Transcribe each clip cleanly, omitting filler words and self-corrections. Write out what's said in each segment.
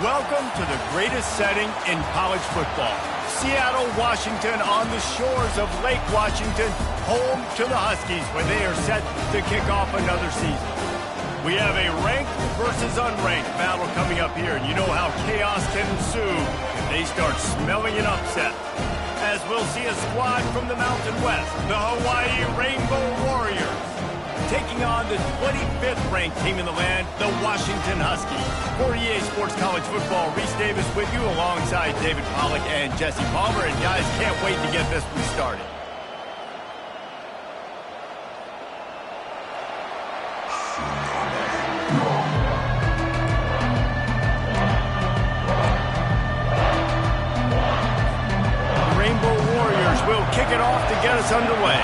Welcome to the greatest setting in college football. Seattle, Washington, on the shores of Lake Washington, home to the Huskies, where they are set to kick off another season. We have a ranked versus unranked battle coming up here, and you know how chaos can ensue if they start smelling an upset. As we'll see a squad from the Mountain West, the Hawaii Rainbow Warriors, taking on the 25th ranked team in the land, the Washington Huskies. For EA Sports College Football, Reese Davis with you alongside David Pollack and Jesse Palmer. And guys, can't wait to get this one started. The Rainbow Warriors will kick it off to get us underway.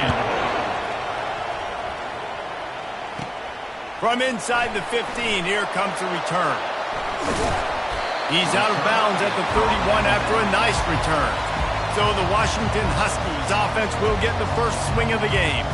From inside the 15, here comes the return. He's out of bounds at the 31 after a nice return. So the Washington Huskies offense will get the first swing of the game.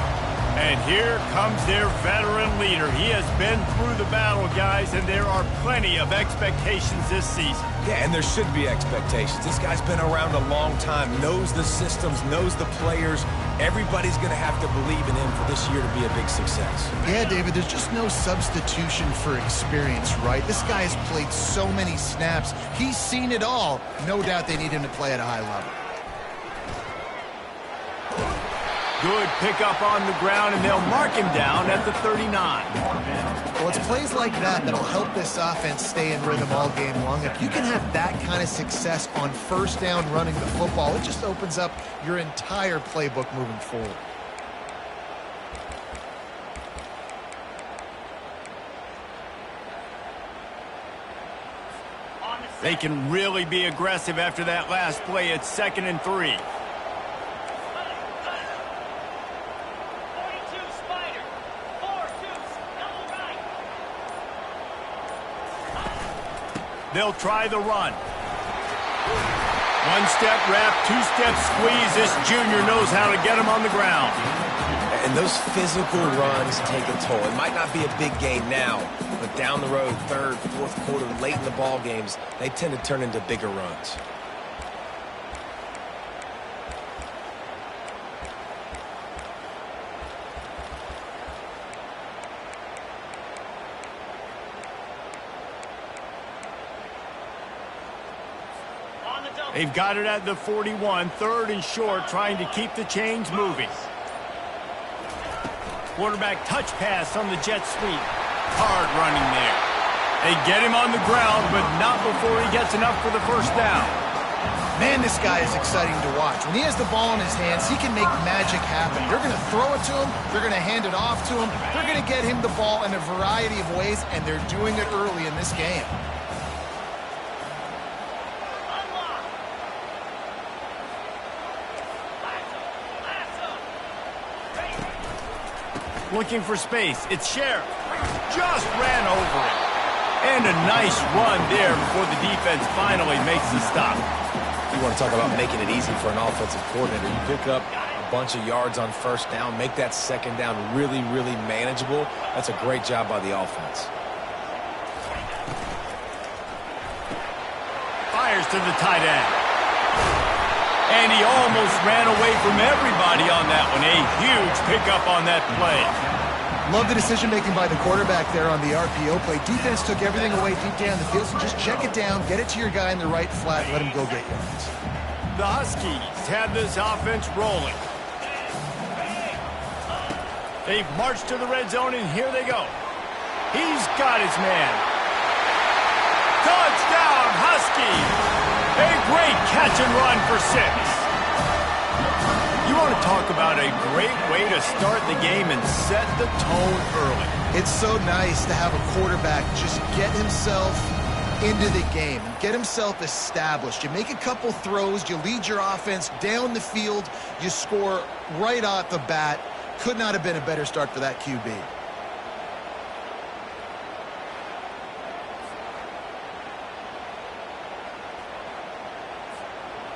And here comes their veteran leader. He has been through the battle, guys, and there are plenty of expectations this season. Yeah, and there should be expectations. This guy's been around a long time, knows the systems, knows the players. Everybody's going to have to believe in him for this year to be a big success. Yeah, David, there's just no substitution for experience, right? This guy has played so many snaps. He's seen it all. No doubt they need him to play at a high level. Good pickup on the ground, and they'll mark him down at the 39. Well, it's plays like that that'll help this offense stay in rhythm all game long. If you can have that kind of success on first down running the football, it just opens up your entire playbook moving forward. They can really be aggressive after that last play. It's 2nd and 3. They'll try the run. One-step wrap, two-step squeeze. This junior knows how to get him on the ground. And those physical runs take a toll. It might not be a big game now, but down the road, third, fourth quarter, late in the ball games, they tend to turn into bigger runs. They've got it at the 41, 3rd and short, trying to keep the chains moving. Quarterback touch pass on the jet sweep. Hard running there. They get him on the ground, but not before he gets enough for the first down. Man, this guy is exciting to watch. When he has the ball in his hands, he can make magic happen. They're going to throw it to him. They're going to hand it off to him. They're going to get him the ball in a variety of ways, and they're doing it early in this game. Looking for space. It's Sheriff. Just ran over it. And a nice run there before the defense finally makes the stop. You want to talk about making it easy for an offensive coordinator. You pick up a bunch of yards on first down, make that second down really, really manageable. That's a great job by the offense. Fires to the tight end. And he almost ran away from everybody on that one. A huge pickup on that play. Love the decision-making by the quarterback there on the RPO play. Defense took everything away deep down the field, so just check it down, get it to your guy in the right flat, let him go get yards. The Huskies have this offense rolling. They've marched to the red zone, and here they go. He's got his man. Touchdown, Huskies! A great catch and run for 6. You want to talk about a great way to start the game and set the tone early. It's so nice to have a quarterback just get himself into the game and get himself established. You make a couple throws, you lead your offense down the field, you score right off the bat. Could not have been a better start for that QB.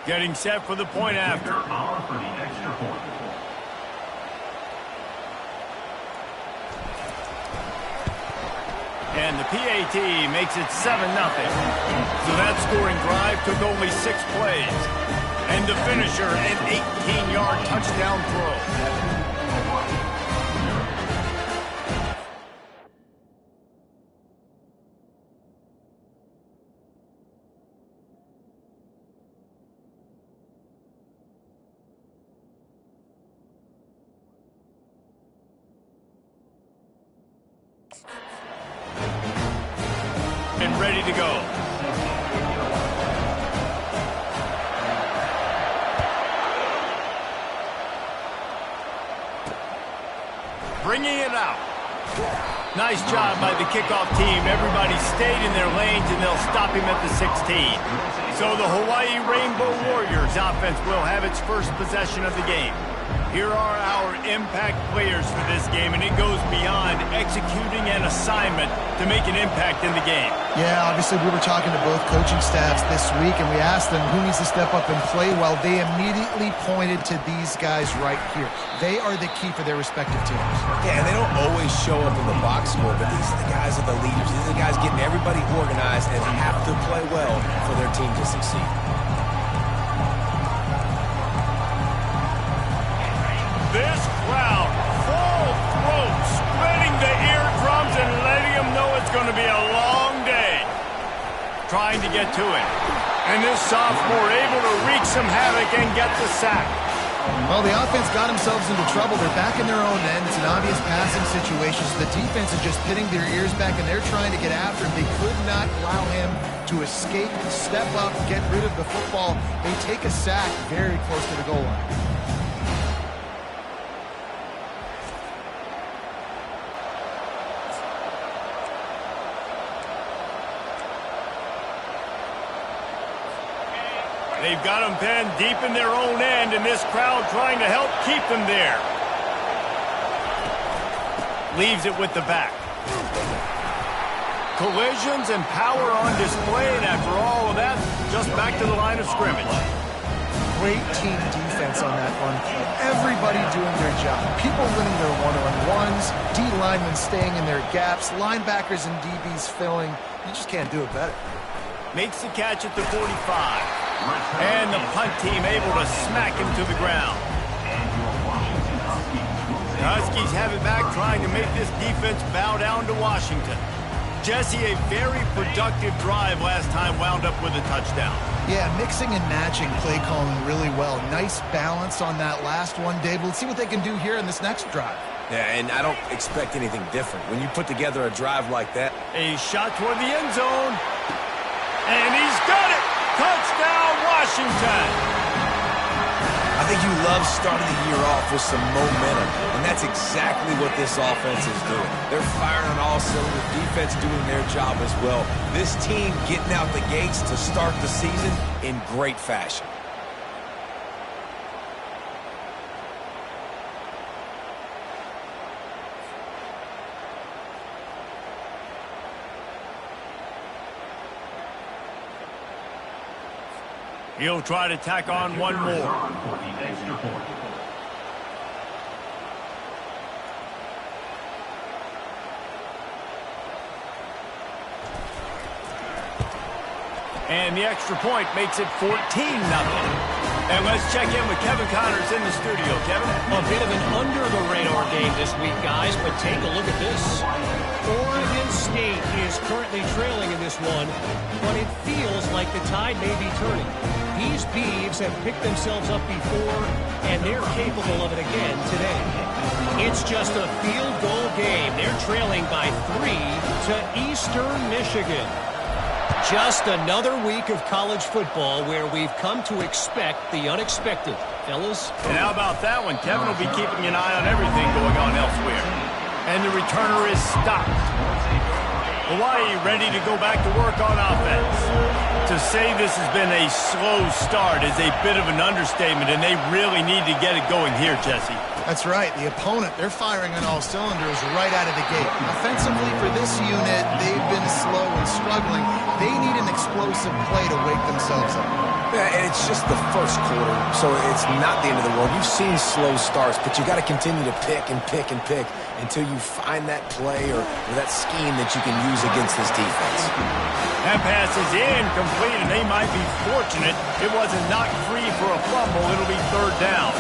Getting set for the point after. And the PAT makes it 7-0. So that scoring drive took only 6 plays. And the finisher, an 18-yard touchdown throw. And ready to go. Bringing it out. Nice job by the kickoff team. Everybody stayed in their lanes, and they'll stop him at the 16. So the Hawaii Rainbow Warriors offense will have its first possession of the game. Here are our impact players for this game, and it goes beyond executing an assignment to make an impact in the game. Yeah, obviously we were talking to both coaching staffs this week, and we asked them who needs to step up and play well. They immediately pointed to these guys right here. They are the key for their respective teams. Yeah, and they don't always show up in the box score, but these are the guys are the leaders. These are the guys getting everybody organized and have to play well for their team to succeed. This crowd, full throat, splitting the eardrums and letting them know it's going to be a long day. Trying to get to it. And this sophomore able to wreak some havoc and get the sack. Well, the offense got themselves into trouble. They're back in their own end. It's an obvious passing situation. So the defense is just pinning their ears back, and they're trying to get after him. They could not allow him to escape, step up, get rid of the football. They take a sack very close to the goal line. They've got them pinned deep in their own end, and this crowd trying to help keep them there. Leaves it with the back. Collisions and power on display, and after all of that, just back to the line of scrimmage. Great team defense on that run play. Everybody doing their job. People winning their one-on-ones, D linemen staying in their gaps, linebackers and DBs filling. You just can't do it better. Makes the catch at the 45. And the punt team able to smack him to the ground. The Huskies have it back, trying to make this defense bow down to Washington. Jesse, a very productive drive last time wound up with a touchdown. Yeah, mixing and matching play calling really well. Nice balance on that last one, Dave. Let's see what they can do here in this next drive. Yeah, and I don't expect anything different. When you put together a drive like that. A shot toward the end zone. And he's got it! Touchdown, Washington! I think you love starting the year off with some momentum, and that's exactly what this offense is doing. They're firing on all cylinders, defense doing their job as well. This team getting out the gates to start the season in great fashion. He'll try to tack on one more. And the extra point makes it 14-0. And let's check in with Kevin Connors in the studio. Kevin? A bit of an under-the-radar game this week, guys, but take a look at this. Oregon State is currently trailing in this one, but it feels like the tide may be turning. These Beavs have picked themselves up before, and they're capable of it again today. It's just a field goal game. They're trailing by 3 to Eastern Michigan. Just another week of college football where we've come to expect the unexpected. Fellas? And how about that one? Kevin will be keeping an eye on everything going on elsewhere. And the returner is stopped. Hawaii ready to go back to work on offense. To say this has been a slow start is a bit of an understatement, and they really need to get it going here, Jesse. That's right. The opponent, they're firing on all cylinders right out of the gate. Offensively for this unit, they've been slow and struggling. They need an explosive play to wake themselves up. Yeah, and it's just the first quarter, so it's not the end of the world. You've seen slow starts, but you got to continue to pick and pick and pick until you find that play or that scheme that you can use against this defense. That pass is incomplete, and they might be fortunate it wasn't knocked free for a fumble. It'll be third down.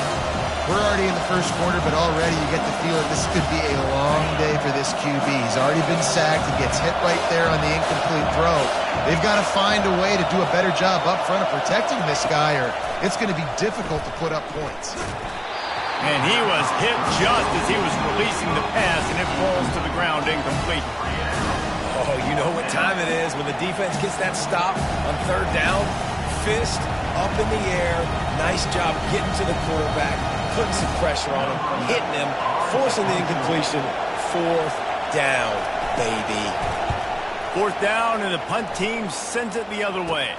We're already in the first quarter, but already you get the feel that this could be a long day for this QB. He's already been sacked. He gets hit right there on the incomplete throw. They've got to find a way to do a better job up front of protecting this guy, or it's going to be difficult to put up points. And he was hit just as he was releasing the pass, and it falls to the ground incomplete. Oh, you know what time it is when the defense gets that stop on third down. Fist up in the air. Nice job getting to the quarterback, putting some pressure on him, hitting him, forcing the incompletion. Fourth down, baby. Fourth down, and the punt team sends it the other way.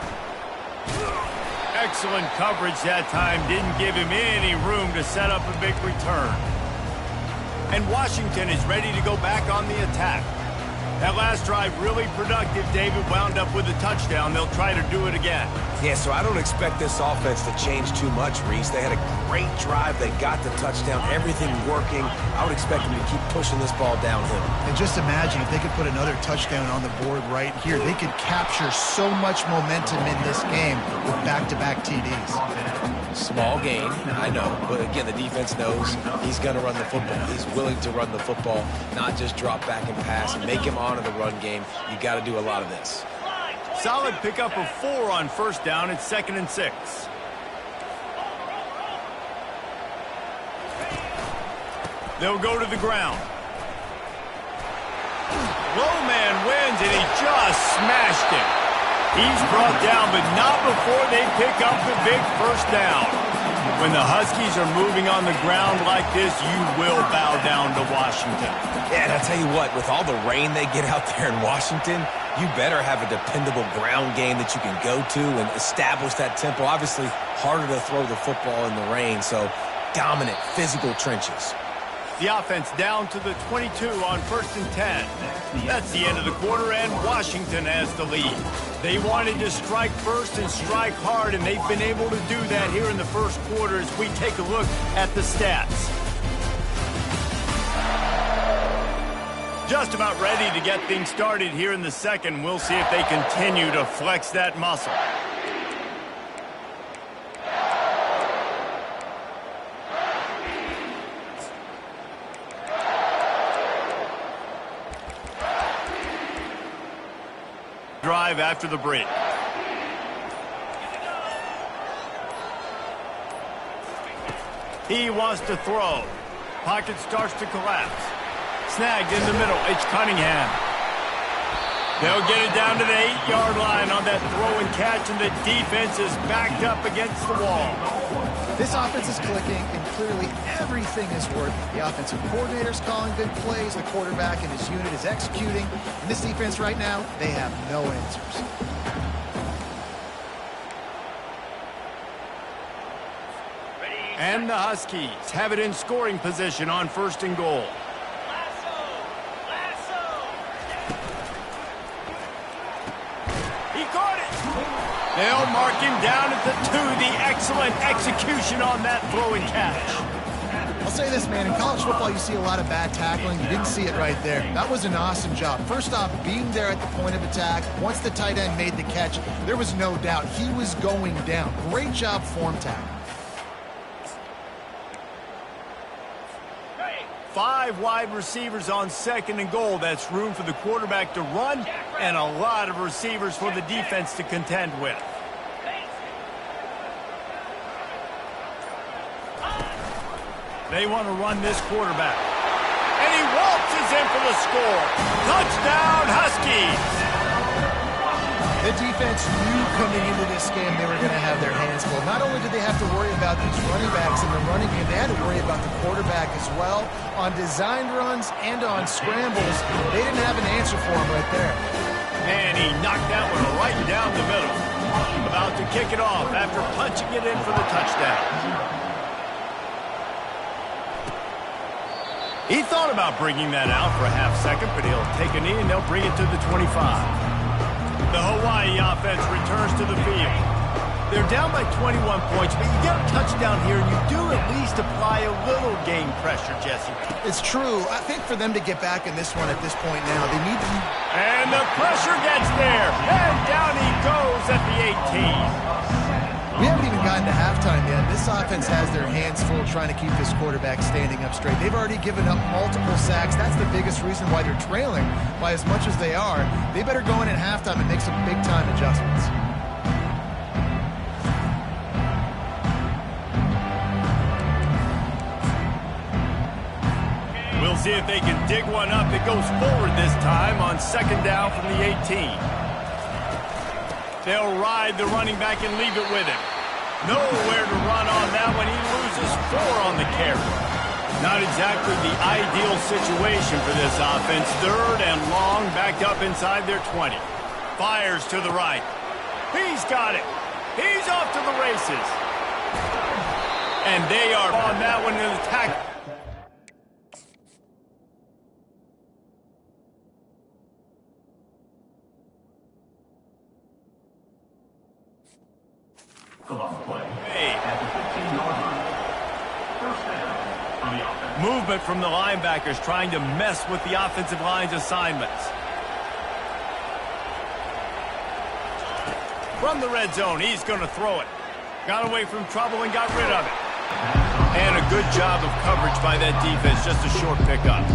Excellent coverage that time. Didn't give him any room to set up a big return. And Washington is ready to go back on the attack. That last drive really productive. David wound up with a touchdown. They'll try to do it again. Yeah, so I don't expect this offense to change too much, Reese. They had a great drive. They got the touchdown. Everything working. I would expect them to keep pushing this ball downhill. And just imagine if they could put another touchdown on the board right here. They could capture so much momentum in this game with back-to-back TDs. Small gain, I know. But again, the defense knows he's going to run the football. He's willing to run the football, not just drop back and pass and make him honor the run game. You got to do a lot of this. Solid pickup of 4 on first down. It's 2nd and 6. They'll go to the ground. Low man wins, and he just smashed it. He's brought down, but not before they pick up the big first down. When the Huskies are moving on the ground like this, you will bow down to Washington. Yeah, and I'll tell you what, with all the rain they get out there in Washington, you better have a dependable ground game that you can go to and establish that tempo. Obviously, harder to throw the football in the rain, so dominant, physical trenches. The offense down to the 22 on 1st and 10. That's the end of the quarter, and Washington has the lead. They wanted to strike first and strike hard, and they've been able to do that here in the first quarter as we take a look at the stats. Just about ready to get things started here in the second. We'll see if they continue to flex that muscle. Drive after the break. He wants to throw. Pocket starts to collapse. Snagged in the middle. It's Cunningham. They'll get it down to the 8-yard line on that throw and catch, and the defense is backed up against the wall. This offense is clicking, and clearly everything is working. The offensive coordinator's calling good plays. The quarterback and his unit is executing. And this defense right now, they have no answers. And the Huskies have it in scoring position on 1st and goal. He caught it. They'll mark him down at the 2. The excellent execution on that throw and catch. I'll say this, man. In college football, you see a lot of bad tackling. You didn't see it right there. That was an awesome job. First off, being there at the point of attack. Once the tight end made the catch, there was no doubt he was going down. Great job form tackling. 5 wide receivers on 2nd and goal. That's room for the quarterback to run and a lot of receivers for the defense to contend with. They want to run this quarterback. And he waltzes in for the score. Touchdown, Huskies! The defense knew coming into this game they were going to have their hands full. Not only did they have to worry about these running backs in the running game, they had to worry about the quarterback as well. On designed runs and on scrambles, they didn't have an answer for him right there. And he knocked that one right down the middle. About to kick it off after punching it in for the touchdown. He thought about bringing that out for a half second, but he'll take a knee and they'll bring it to the 25. The Hawaii offense returns to the field. They're down by 21 points, but you get a touchdown here, and you do at least apply a little game pressure, Jesse. It's true. I think for them to get back in this one at this point now, they need to... And the pressure gets there, and down he goes at the 18. We haven't even gotten to halftime yet. This offense has their hands full trying to keep this quarterback standing up straight. They've already given up multiple sacks. That's the biggest reason why they're trailing by as much as they are. They better go in at halftime and make some big-time adjustments. We'll see if they can dig one up. It goes forward this time on second down from the 18. They'll ride the running back and leave it with him. Nowhere to run on that one. He loses 4 on the carry. Not exactly the ideal situation for this offense. Third and long, backed up inside their 20. Fires to the right. He's got it. He's off to the races. And they are on that one in the tackle. Movement from the linebackers trying to mess with the offensive line's assignments. From the red zone, he's going to throw it. Got away from trouble and got rid of it. And a good job of coverage by that defense, just a short pickup.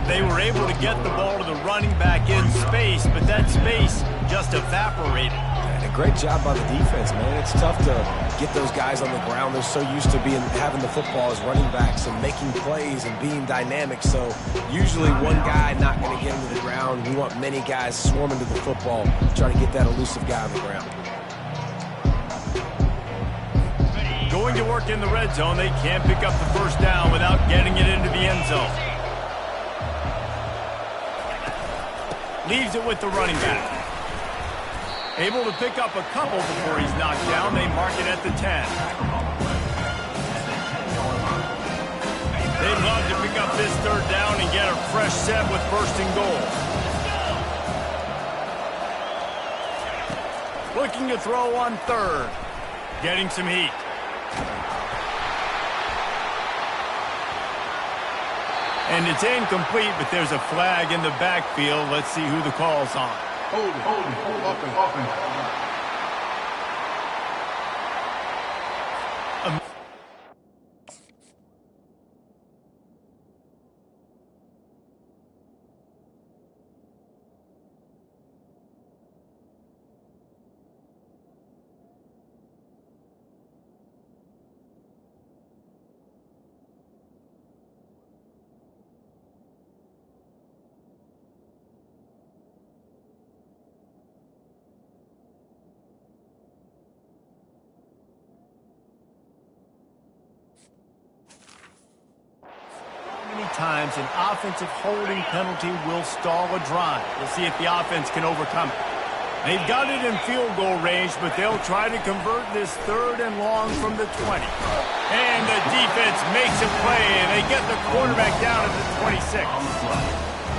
They were able to get the ball to the running back in space, but that space just evaporated. And a great job by the defense, man. It's tough to get those guys on the ground. They're so used to having the football as running backs and making plays and being dynamic. So usually one guy not going to get him to the ground. We want many guys swarming to the football, trying to get that elusive guy on the ground. Going to work in the red zone. They can't pick up the first down without getting it into the end zone. Leaves it with the running back. Able to pick up a couple before he's knocked down. They mark it at the 10. They'd love to pick up this third down and get a fresh set with first and goal. Looking to throw on third. Getting some heat. And it's incomplete, but there's a flag in the backfield. Let's see who the call's on. Hold it. Times an offensive holding penalty will stall a drive. We'll see if the offense can overcome it. They've got it in field goal range, but they'll try to convert this third and long from the 20. And the defense makes a play, and they get the quarterback down at the 26.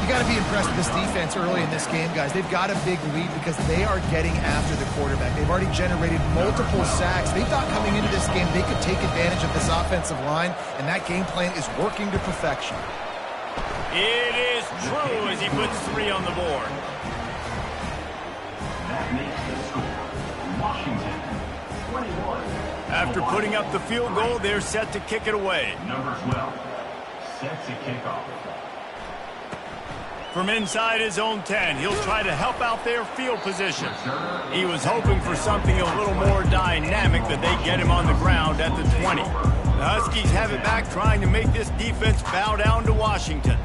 You got to be impressed with this defense early in this game, guys. They've got a big lead because they are getting after the quarterback. They've already generated multiple sacks. They thought coming into this game they could take advantage of this offensive line, and that game plan is working to perfection. It is true as he puts 3 on the board. That makes the score. Washington, 21. After putting up the field goal, they're set to kick it away. Number 12, set to kick off. From inside his own 10, he'll try to help out their field position. He was hoping for something a little more dynamic, but they get him on the ground at the 20. The Huskies have it back, trying to make this defense bow down to Washington.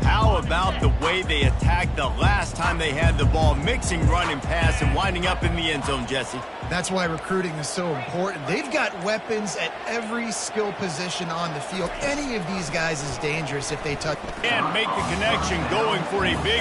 How about the way they attacked the last time they had the ball, mixing run and pass and winding up in the end zone, Jesse? That's why recruiting is so important. They've got weapons at every skill position on the field. Any of these guys is dangerous if they touch. And make the connection, going for a big